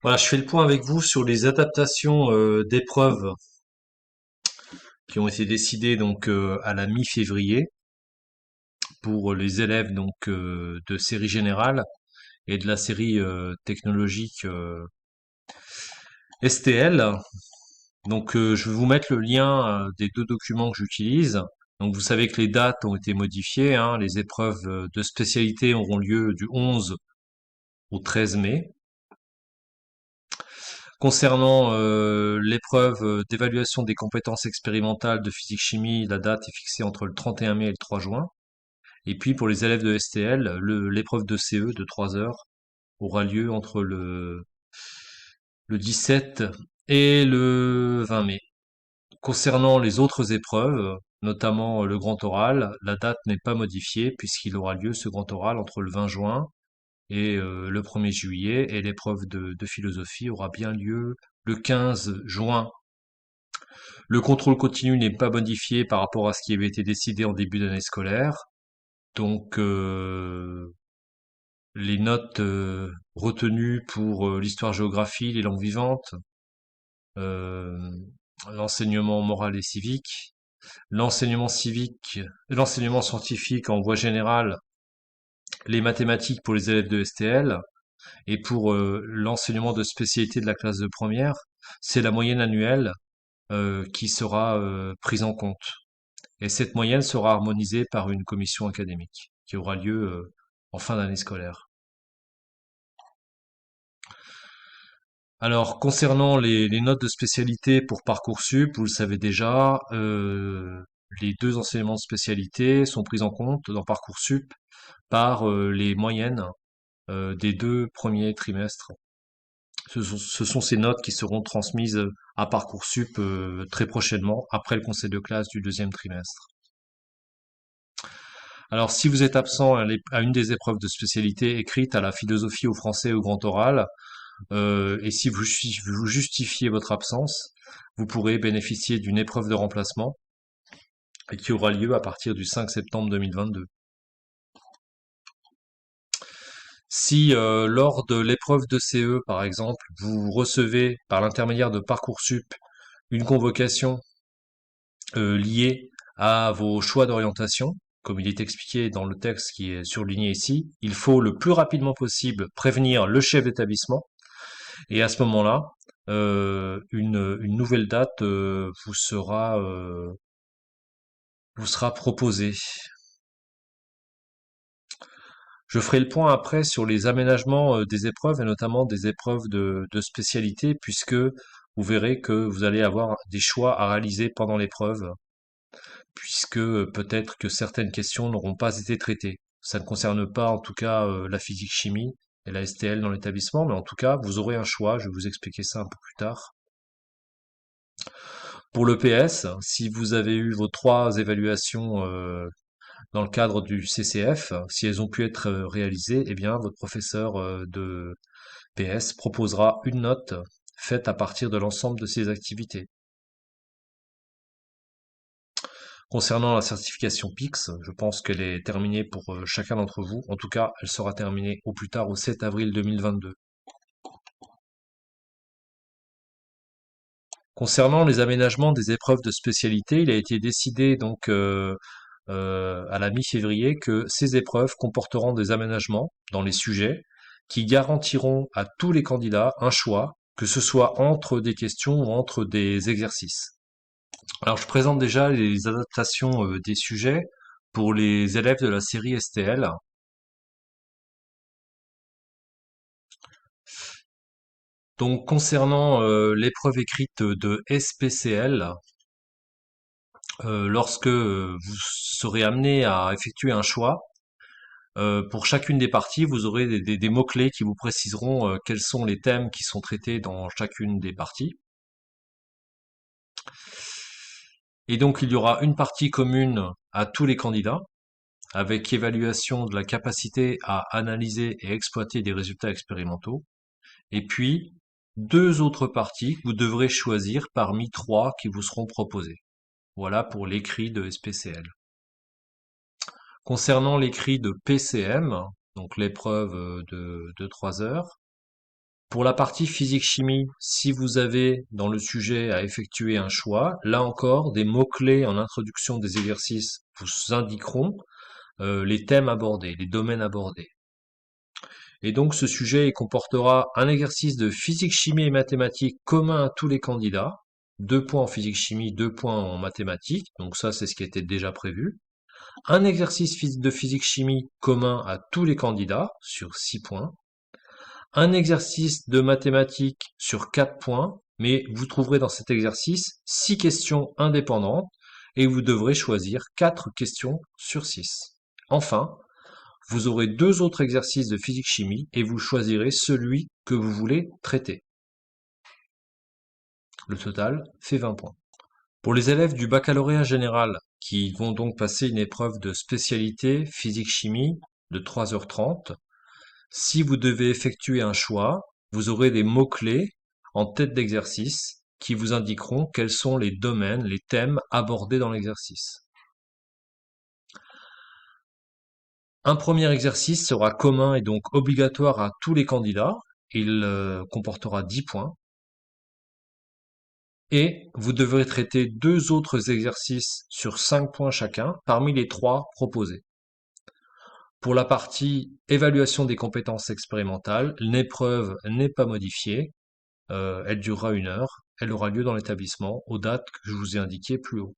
Voilà, je fais le point avec vous sur les adaptations d'épreuves qui ont été décidées donc à la mi-février pour les élèves donc de série générale et de la série technologique STL. Donc je vais vous mettre le lien des deux documents que j'utilise. Donc vous savez que les dates ont été modifiées, hein. Les épreuves de spécialité auront lieu du 11 au 13 mai. Concernant l'épreuve d'évaluation des compétences expérimentales de physique-chimie, la date est fixée entre le 31 mai et le 3 juin. Et puis pour les élèves de STL, l'épreuve de CE de 3 heures aura lieu entre le 17 et le 20 mai. Concernant les autres épreuves, notamment le grand oral, la date n'est pas modifiée puisqu'il aura lieu ce grand oral entre le 20 juin et le 1er juillet, et l'épreuve de philosophie aura bien lieu le 15 juin. Le contrôle continu n'est pas modifié par rapport à ce qui avait été décidé en début d'année scolaire. Donc les notes retenues pour l'histoire-géographie, les langues vivantes, euh, l'enseignement moral et civique, l'enseignement scientifique en voie générale, les mathématiques pour les élèves de STL, et pour l'enseignement de spécialité de la classe de première, c'est la moyenne annuelle qui sera prise en compte. Et cette moyenne sera harmonisée par une commission académique qui aura lieu en fin d'année scolaire. Alors, concernant les notes de spécialité pour Parcoursup, vous le savez déjà, les deux enseignements de spécialité sont pris en compte dans Parcoursup par les moyennes des deux premiers trimestres. Ce sont ces notes qui seront transmises à Parcoursup très prochainement, après le conseil de classe du deuxième trimestre. Alors, si vous êtes absent à une des épreuves de spécialité écrites, à la philosophie, au français, au grand oral, et si vous justifiez votre absence, vous pourrez bénéficier d'une épreuve de remplacement et qui aura lieu à partir du 5 septembre 2022. Si lors de l'épreuve de CE, par exemple, vous recevez par l'intermédiaire de Parcoursup une convocation liée à vos choix d'orientation, comme il est expliqué dans le texte qui est surligné ici, il faut le plus rapidement possible prévenir le chef d'établissement, et à ce moment-là, une nouvelle date vous sera proposée. Je ferai le point après sur les aménagements des épreuves, et notamment des épreuves de spécialité, puisque vous verrez que vous allez avoir des choix à réaliser pendant l'épreuve, puisque peut-être que certaines questions n'auront pas été traitées. Ça ne concerne pas en tout cas la physique-chimie et la STL dans l'établissement, mais en tout cas, vous aurez un choix, je vais vous expliquer ça un peu plus tard. Pour le PS, si vous avez eu vos trois évaluations dans le cadre du CCF, si elles ont pu être réalisées, eh bien votre professeur de PS proposera une note faite à partir de l'ensemble de ces activités. Concernant la certification PIX, je pense qu'elle est terminée pour chacun d'entre vous. En tout cas, elle sera terminée au plus tard au 7 avril 2022. Concernant les aménagements des épreuves de spécialité, il a été décidé donc à la mi-février que ces épreuves comporteront des aménagements dans les sujets qui garantiront à tous les candidats un choix, que ce soit entre des questions ou entre des exercices. Alors je présente déjà les adaptations des sujets pour les élèves de la série STL. Donc concernant l'épreuve écrite de SPCL, lorsque vous serez amené à effectuer un choix, pour chacune des parties, vous aurez des mots-clés qui vous préciseront quels sont les thèmes qui sont traités dans chacune des parties. Et donc il y aura une partie commune à tous les candidats, avec évaluation de la capacité à analyser et exploiter des résultats expérimentaux. Et puis, deux autres parties que vous devrez choisir parmi trois qui vous seront proposées. Voilà pour l'écrit de SPCL. Concernant l'écrit de PCM, donc l'épreuve de 3 heures, Pour la partie physique-chimie, si vous avez dans le sujet à effectuer un choix, là encore, des mots-clés en introduction des exercices vous indiqueront les thèmes abordés, les domaines abordés. Et donc ce sujet comportera un exercice de physique, chimie et mathématiques commun à tous les candidats. 2 points en physique-chimie, 2 points en mathématiques. Donc ça, c'est ce qui était déjà prévu. Un exercice de physique-chimie commun à tous les candidats sur 6 points. Un exercice de mathématiques sur 4 points, mais vous trouverez dans cet exercice 6 questions indépendantes et vous devrez choisir 4 questions sur 6. Enfin, vous aurez 2 autres exercices de physique-chimie et vous choisirez celui que vous voulez traiter. Le total fait 20 points. Pour les élèves du baccalauréat général qui vont donc passer une épreuve de spécialité physique-chimie de 3h30, si vous devez effectuer un choix, vous aurez des mots-clés en tête d'exercice qui vous indiqueront quels sont les domaines, les thèmes abordés dans l'exercice. Un premier exercice sera commun et donc obligatoire à tous les candidats. Il comportera 10 points. Et vous devrez traiter 2 autres exercices sur 5 points chacun parmi les 3 proposés. Pour la partie évaluation des compétences expérimentales, l'épreuve n'est pas modifiée. Elle durera 1 heure. Elle aura lieu dans l'établissement aux dates que je vous ai indiquées plus haut.